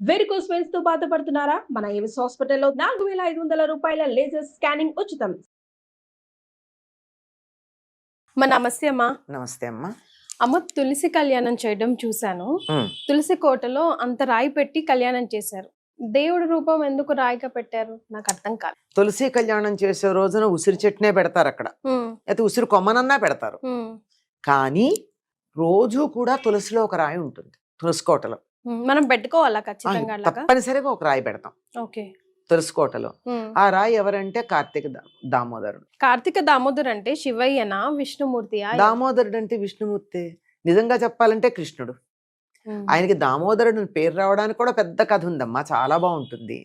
Varicose veins తో బాధపడుతున్నారా? మన ఏవిస్ హాస్పిటల్లో 4500 రూపాయల లేజర్ స్కానింగ్ ఉచితం. నమస్తే అమ్మా. నమస్తే అమ్మా. అమ్మ, తులసి కళ్యాణం చేయడం చూశాను. తులసి కోటలో అంత రాయి పెట్టి కళ్యాణం చేశారు. దేవుడి రూపం ఎందుకు రాయిగా పెట్టారు? నాకు అర్థం కాదు. తులసి కళ్యాణం చేసే రోజున ఉసిరి చెట్టునే పెడతారు అక్కడ, అయితే ఉసిరి కొమ్మనన్నా పెడతారు. కానీ రోజు కూడా తులసిలో ఒక రాయి ఉంటుంది. తులసి కోటలో మనం పెట్టుకోవాలా? ఖచ్చితంగా తప్పనిసరిగా ఒక రాయి పెడతాం తులసి కోటలో. ఆ రాయి ఎవరంటే కార్తీక దామోదరుడు. కార్తీక దామోదరు అంటే శివయ్యనా, విష్ణుమూర్తి? దామోదరుడు అంటే విష్ణుమూర్తి. నిజంగా చెప్పాలంటే కృష్ణుడు. ఆయనకి దామోదరుడు పేరు రావడానికి కూడా పెద్ద కథ ఉందమ్మా, చాలా బాగుంటుంది.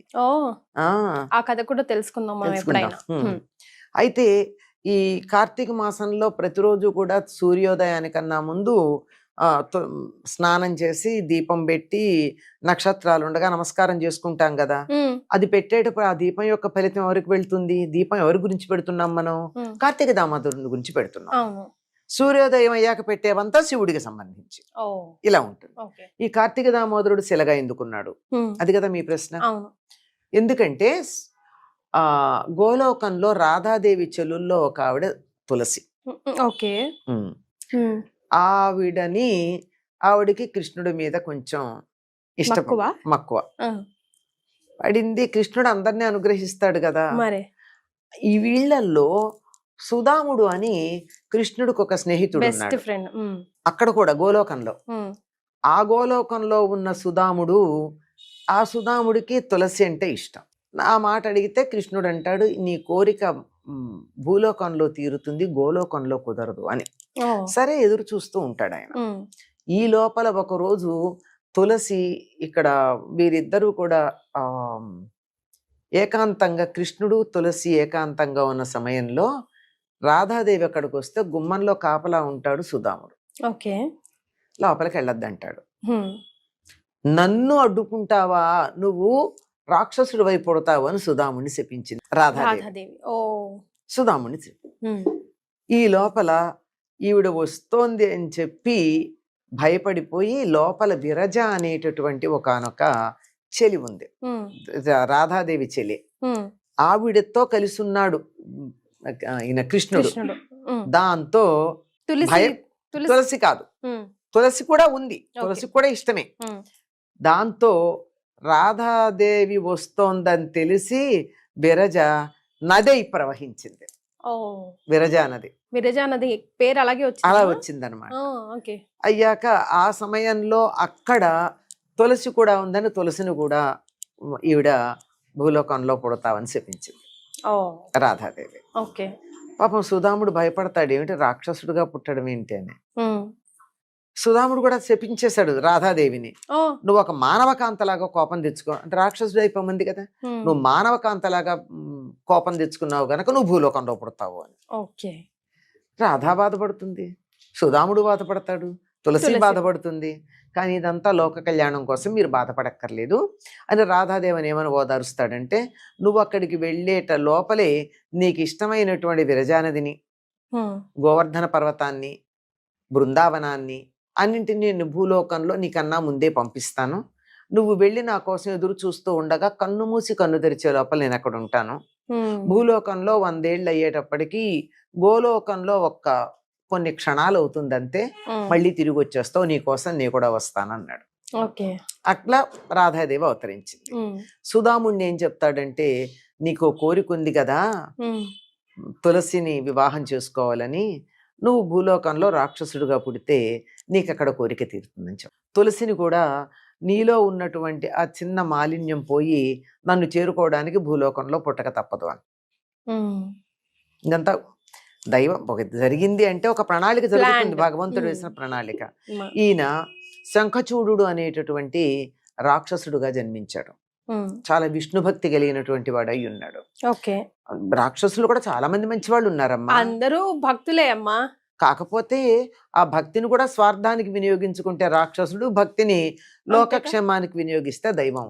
ఆ కథ కూడా తెలుసుకుందాం. అయితే ఈ కార్తీక మాసంలో ప్రతిరోజు కూడా సూర్యోదయానికన్నా ముందు స్నానం చేసి దీపం పెట్టి నక్షత్రాలు ఉండగా నమస్కారం చేసుకుంటాం కదా. అది పెట్టేటప్పుడు ఆ దీపం యొక్క ఫలితం ఎవరికి వెళ్తుంది? దీపం ఎవరి గురించి పెడుతున్నాం మనం? కార్తీక దామోదరుని గురించి పెడుతున్నాం. సూర్యోదయం అయ్యాక పెట్టేవంతా శివుడికి సంబంధించి ఇలా ఉంటుంది. ఈ కార్తీక దామోదరుడు శిలగా ఎందుకున్నాడు? అది కదా మీ ప్రశ్న. ఎందుకంటే గోలోకంలో రాధాదేవి చెల్లుల్లో ఒక ఆవిడ తులసి. ఆవిడికి కృష్ణుడి మీద కొంచెం ఇష్టం, మక్కువ పడింది. కృష్ణుడు అందరినీ అనుగ్రహిస్తాడు కదా. ఈ వీళ్ళల్లో సుధాముడు అని కృష్ణుడికి ఒక స్నేహితుడు ఉన్నాడు అక్కడ కూడా గోలోకంలో. ఆ గోలోకంలో ఉన్న సుధాముడు, ఆ సుధాముడికి తులసి అంటే ఇష్టం. ఆ మాట అడిగితే కృష్ణుడు అంటాడు, నీ కోరిక భూలోకంలో తీరుతుంది, గోలోకంలో కుదరదు అని. సరే, ఎదురు చూస్తూ ఉంటాడు ఆయన. ఈ లోపల ఒకరోజు తులసి, ఇక్కడ వీరిద్దరూ కూడా ఏకాంతంగా, కృష్ణుడు తులసి ఏకాంతంగా ఉన్న సమయంలో రాధాదేవి అక్కడికి వస్తే గుమ్మంలో కాపలా ఉంటాడు సుధాముడు. లోపలికి వెళ్ళొద్దంటాడు. నన్ను అడ్డుకుంటావా, నువ్వు రాక్షసుడు వైపు పుడతావు అని సుధాముడిని శపించింది రాధాదేవి. సుధాముడిని ఈ లోపల ఈవిడ వస్తోంది అని చెప్పి భయపడిపోయి లోపల విరజ అనేటటువంటి ఒకనొక చెలి ఉంది, రాధాదేవి చెలి. ఆవిడతో కలిసి ఉన్నాడు ఈయన కృష్ణుడు. దాంతో తులసి కాదు, తులసి కూడా ఉంది, తులసి కూడా ఇష్టమే. దాంతో రాధాదేవి వస్తోందని తెలిసి విరజ నది ప్రవహించింది. విరజా నది పేరు అలాగే అలా వచ్చిందనమాట. అయ్యాక ఆ సమయంలో అక్కడ తులసి కూడా ఉందని తులసిని కూడా ఈవిడ భూలోకంలో పుడతావని చెప్పించింది రాధాదేవి. పాపం సుధాముడు భయపడతాడు, ఏమిటి రాక్షసుడుగా పుట్టడం ఏంటి అని. సుధాముడు కూడా శపించేశాడు రాధాదేవిని, నువ్వు ఒక మానవకాంతలాగా కోపం తెచ్చుకో అంటే, రాక్షసుడు అయిపోయింది కదా, నువ్వు మానవకాంతలాగా కోపం తెచ్చుకున్నావు గనక నువ్వు భూలోకంలో పుడతావు అని. రాధా బాధపడుతుంది, సుధాముడు బాధపడతాడు, తులసి బాధపడుతుంది. కానీ ఇదంతా లోక కళ్యాణం కోసం, మీరు బాధపడక్కర్లేదు అని రాధాదేవిని ఏమని ఓదారుస్తాడంటే, నువ్వు అక్కడికి వెళ్ళేట లోపలే నీకు ఇష్టమైనటువంటి విరజానదిని, గోవర్ధన పర్వతాన్ని, బృందావనాన్ని అన్నింటినీ నేను భూలోకంలో నీకన్నా ముందే పంపిస్తాను. నువ్వు వెళ్ళి నా కోసం ఎదురు చూస్తూ ఉండగా కన్ను మూసి కన్ను తెరిచే లోపల నేను అక్కడ ఉంటాను. భూలోకంలో 100 ఏళ్ళు అయ్యేటప్పటికీ గోలోకంలో కొన్ని క్షణాలు అవుతుందంతే, మళ్ళీ తిరిగి వచ్చేస్తావు, నీ కోసం నీ కూడా వస్తానన్నాడు. అట్లా రాధాదేవి అవతరించింది. సుధాముడిని ఏం చెప్తాడంటే, నీకు కోరిక ఉంది కదా తులసిని వివాహం చేసుకోవాలని, నువ్వు భూలోకంలో రాక్షసుడుగా పుడితే నీకు అక్కడ కోరిక తీరుతుందని చెప్పు. తులసిని కూడా నీలో ఉన్నటువంటి ఆ చిన్న మాలిన్యం పోయి నన్ను చేరుకోవడానికి భూలోకంలో పుట్టక తప్పదు అని. ఇదంతా దైవం జరిగింది అంటే ఒక ప్రణాళిక జరుగుతుంది, భగవంతుడు వేసిన ప్రణాళిక. ఈయన శంఖచూడు అనేటటువంటి రాక్షసుడుగా జన్మించాడు. చాలా విష్ణు భక్తి కలిగినటువంటి వాడు అయి ఉన్నాడు. రాక్షసులు కూడా చాలా మంది మంచి వాళ్ళు ఉన్నారమ్మా, అందరూ భక్తులే అమ్మా. కాకపోతే ఆ భక్తిని కూడా స్వార్థానికి వినియోగించుకుంటే రాక్షసుడు, భక్తిని లోకక్షేమానికి వినియోగిస్తే దైవం.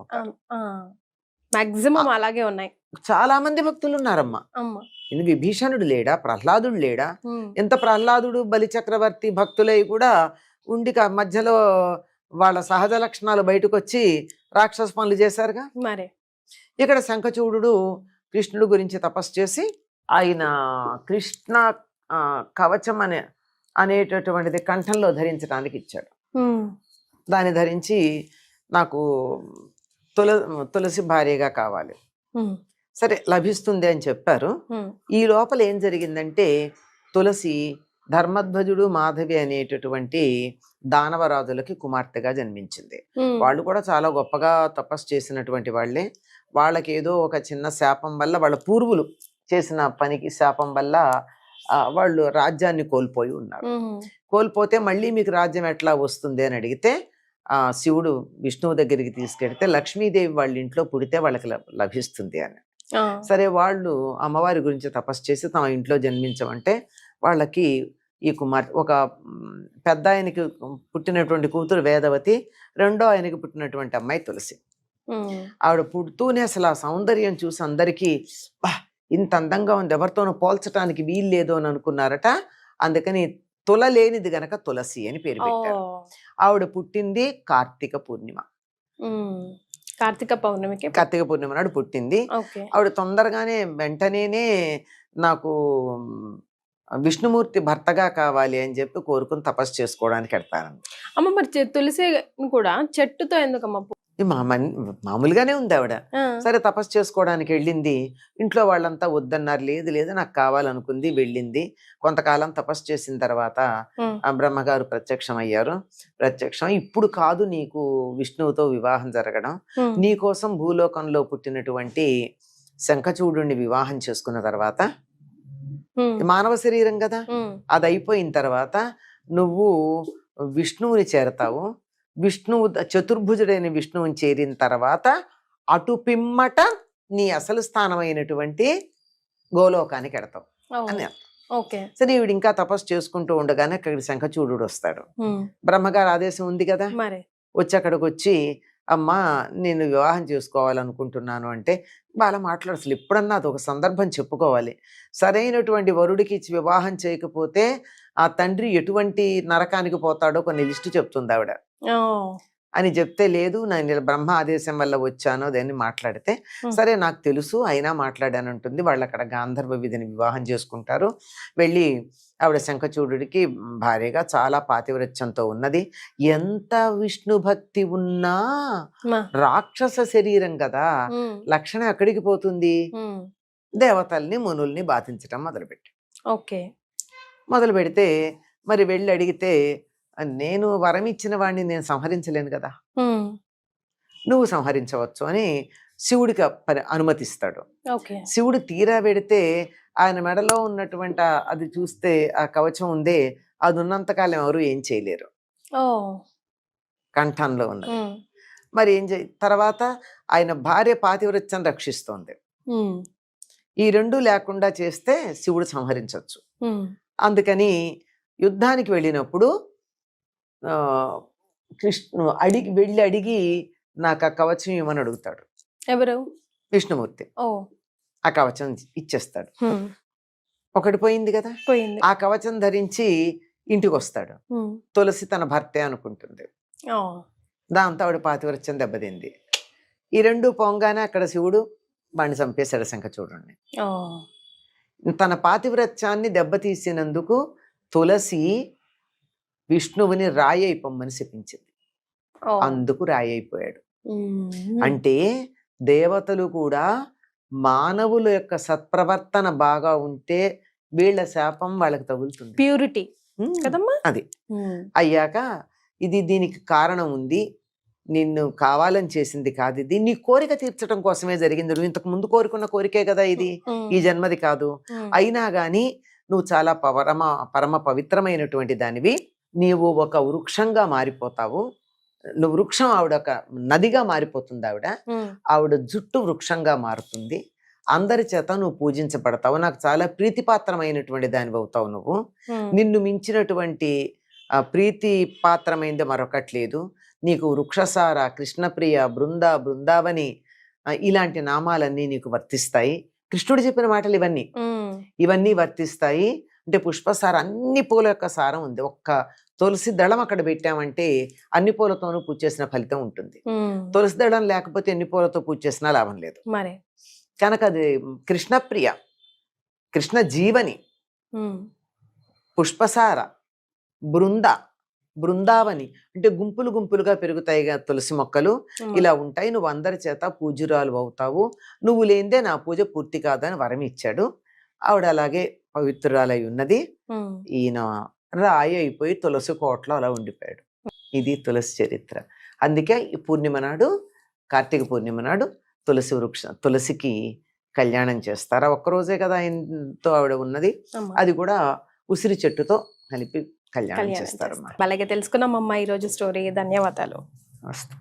మాక్సిమం అలాగే ఉన్నాయి, చాలా మంది భక్తులు ఉన్నారమ్మా. విభీషణుడు లేడా, ప్రహ్లాదుడు లేడా? ఎంత ప్రహ్లాదుడు బలి చక్రవర్తి భక్తులై కూడా ఉండి మధ్యలో వాళ్ళ సహజ లక్షణాలు బయటకు వచ్చి రాక్షస పనులు చేశారుగా. మరి ఇక్కడ శంఖచూడు కృష్ణుడు గురించి తపస్సు చేసి ఆయన కృష్ణ కవచం అనేటటువంటిది కంఠంలో ధరించడానికి ఇచ్చాడు. దాన్ని ధరించి నాకు తులసి భార్యగా కావాలి, సరే లభిస్తుంది అని చెప్పారు. ఈ లోపల ఏం జరిగిందంటే తులసి ధర్మధ్వజుడు మాధవి అనేటటువంటి దానవరాజులకి కుమార్తెగా జన్మించింది. వాళ్ళు కూడా చాలా గొప్పగా తపస్సు చేసినటువంటి వాళ్ళే. వాళ్ళకి ఏదో ఒక చిన్న శాపం వల్ల, వాళ్ళ పూర్వులు చేసిన పనికి శాపం వల్ల వాళ్ళు రాజ్యాన్ని కోల్పోయి ఉన్నారు. కోల్పోతే మళ్ళీ మీకు రాజ్యం ఎట్లా వస్తుంది అని అడిగితే శివుడు విష్ణువు దగ్గరికి తీసుకెడితే లక్ష్మీదేవి వాళ్ళ ఇంట్లో పుడితే వాళ్ళకి లభిస్తుంది అని. సరే వాళ్ళు అమ్మవారి గురించి తపస్సు చేసి తమ ఇంట్లో జన్మించమంటే వాళ్ళకి ఈ కుమార్తె, ఒక పెద్ద ఆయనకి పుట్టినటువంటి కూతురు వేదవతి, రెండో ఆయనకి పుట్టినటువంటి అమ్మాయి తులసి. ఆవిడ పుడుతూనే అసలు ఆ సౌందర్యం చూసి అందరికీ ఇంత అందంగా ఉంది, ఎవరితోనూ పోల్చడానికి వీలు లేదు అని అనుకున్నారట. అందుకని తులలేనిది గనక తులసి అని పేరు పెట్టారు. ఆవిడ పుట్టింది కార్తీక పూర్ణిమ. కార్తీక పూర్ణిమ నాడు పుట్టింది. ఆవిడ తొందరగానే వెంటనే నాకు విష్ణుమూర్తి భర్తగా కావాలి అని చెప్పి కోరుకుని తపస్సు చేసుకోవడానికి వెళ్తానండి. అమ్మ మరి తులసి కూడా చెట్టుతో ఎందుకమ్మా? మామూలుగానే ఉంది ఆవిడ. సరే తపస్సు చేసుకోవడానికి వెళ్ళింది. ఇంట్లో వాళ్ళంతా వద్దన్నారు. లేదు లేదు నాకు కావాలనుకుంది, వెళ్ళింది. కొంతకాలం తపస్సు చేసిన తర్వాత బ్రహ్మగారు ప్రత్యక్షం అయ్యారు. ప్రత్యక్షం, ఇప్పుడు కాదు నీకు విష్ణువుతో వివాహం జరగడం, నీ కోసం భూలోకంలో పుట్టినటువంటి శంఖచూడుని వివాహం చేసుకున్న తర్వాత, మానవ శరీరం కదా, అది అయిపోయిన తర్వాత నువ్వు విష్ణువుని చేరతావు. విష్ణువు చతుర్భుజుడైన విష్ణువుని చేరిన తర్వాత అటు పిమ్మట నీ అసలు స్థానమైనటువంటి గోలోకానికి ఎడతావు అని అర్థం. సరే ఈవిడ ఇంకా తపస్సు చేసుకుంటూ ఉండగానే అక్కడికి శంఖచూడు వస్తాడు. బ్రహ్మగారు ఆదేశం ఉంది కదా. వచ్చి అక్కడికి వచ్చి, అమ్మా నేను వివాహం చేసుకోవాలనుకుంటున్నాను అంటే, బాగా మాట్లాడు, అసలు ఎప్పుడన్నా అది ఒక సందర్భం చెప్పుకోవాలి. సరైనటువంటి వరుడికి ఇచ్చి వివాహం చేయకపోతే ఆ తండ్రి ఎటువంటి నరకానికి పోతాడో కొన్ని లిస్టు చెప్తుంది ఆవిడ అని చెప్తే, లేదు నేను బ్రహ్మ ఆదేశం వల్ల వచ్చాను దాన్ని మాట్లాడితే, సరే నాకు తెలుసు అయినా మాట్లాడానంటుంది. వాళ్ళు అక్కడ గాంధర్వ విధిని వివాహం చేసుకుంటారు. వెళ్ళి ఆవిడ శంఖచూడుడికి భార్యగా చాలా పాతివ్రత్యంతో ఉన్నది. ఎంత విష్ణు భక్తి ఉన్నా రాక్షస శరీరం కదా, లక్షణం ఎక్కడికి పోతుంది? దేవతల్ని మునుల్ని బాధించటం మొదలు పెడితే మరి వెళ్ళి అడిగితే, నేను వరం ఇచ్చిన వాడిని నేను సంహరించలేను కదా, నువ్వు సంహరించవచ్చు అని శివుడికి అనుమతిస్తాడు. శివుడు తీరా పెడితే ఆయన మెడలో ఉన్నటువంటి అది చూస్తే ఆ కవచం ఉందే, అది ఉన్నంతకాలం ఎవరు ఏం చేయలేరు, కంఠంలో ఉన్నది. మరి తర్వాత ఆయన భార్య పాతివ్రత్యం రక్షిస్తోంది. ఈ రెండు లేకుండా చేస్తే శివుడు సంహరించవచ్చు. అందుకని యుద్ధానికి వెళ్ళినప్పుడు కృష్ణు అడిగి నాకు ఆ కవచం ఇవ్వమని అడుగుతాడు. ఎవరు? విష్ణుమూర్తి. ఆ కవచం ఇచ్చేస్తాడు. ఒకటి పోయింది కదా, ఆ కవచం ధరించి ఇంటికి వస్తాడు. తులసి తన భర్తే అనుకుంటుంది. దాంతో ఆవిడ పాతివ్రత్యం దెబ్బతింది. ఈ రెండు పొంగానే అక్కడ శివుడు వాడిని చంపేశాడు శంఖచూడుని. తన పాతివ్రత్యాన్ని దెబ్బతీసినందుకు తులసి విష్ణువుని రాయి అయిపోమ్మని శపించింది. అందుకు రాయి అయిపోయాడు. అంటే దేవతలు కూడా మానవుల యొక్క సత్ప్రవర్తన బాగా ఉంటే వీళ్ళ శాపం వాళ్ళకి తగులుతుంది. ప్యూరిటీ కదమ్మా అది. అయ్యాక దీనికి కారణం ఉంది, నిన్ను కావాలని చేసింది కాదు, ఇది నీ కోరిక తీర్చడం కోసమే జరిగింది. నువ్వు ఇంతకు ముందు కోరుకున్న కోరికే కదా ఇది, ఈ జన్మది కాదు. అయినా గాని నువ్వు చాలా పరమ పవిత్రమైనటువంటి దానివి. నీవు ఒక వృక్షంగా మారిపోతావు. నువ్వు వృక్షం, ఆవిడ ఒక నదిగా మారిపోతుంది. ఆవిడ జుట్టు వృక్షంగా మారుతుంది. అందరి చేత నువ్వు పూజించబడతావు. నాకు చాలా ప్రీతిపాత్రమైనటువంటి దానివి అవుతావు నువ్వు. నిన్ను మించినటువంటి ప్రీతి పాత్రమైంది మరొకట్లేదు. నీకు వృక్షసార, కృష్ణప్రియ, బృందావని ఇలాంటి నామాలన్నీ నీకు వర్తిస్తాయి. కృష్ణుడు చెప్పిన మాటలు ఇవన్నీ వర్తిస్తాయి. అంటే పుష్పసార, అన్ని పూల యొక్క సారం ఉంది. ఒక్క తులసి దళం అక్కడ పెట్టామంటే అన్ని పూలతోనూ పూజ చేసిన ఫలితం ఉంటుంది. తులసి దళం లేకపోతే ఎన్ని పూలతో పూజ చేసినా లాభం లేదు. మరి కనుక అది కృష్ణప్రియ, కృష్ణ జీవని, పుష్పసార, బృందావని అంటే గుంపులు గుంపులుగా పెరుగుతాయి తులసి మొక్కలు. ఇలా ఉంటాయి. నువ్వు అందరి చేత పూజ్యురాలు అవుతావు, నువ్వు లేనిదే నా పూజ పూర్తి కాదని వరం ఇచ్చాడు. ఆవిడ అలాగే పవిత్రురాలై ఉన్నది. ఈయన రాయి అయిపోయి తులసి కోటలో అలా ఉండిపోయాడు. ఇది తులసి చరిత్ర. అందుకే ఈ పూర్ణిమ నాడు, కార్తీక పూర్ణిమ నాడు తులసికి కళ్యాణం చేస్తారు. ఒక్కరోజే కదా ఆయనతో ఆవిడ ఉన్నది. అది కూడా ఉసిరి చెట్టుతో కలిపి కళ్యాణం చేస్తారు. అలాగే తెలుసుకున్నాం అమ్మ ఈరోజు స్టోరీ. ధన్యవాదాలు. నమస్తే.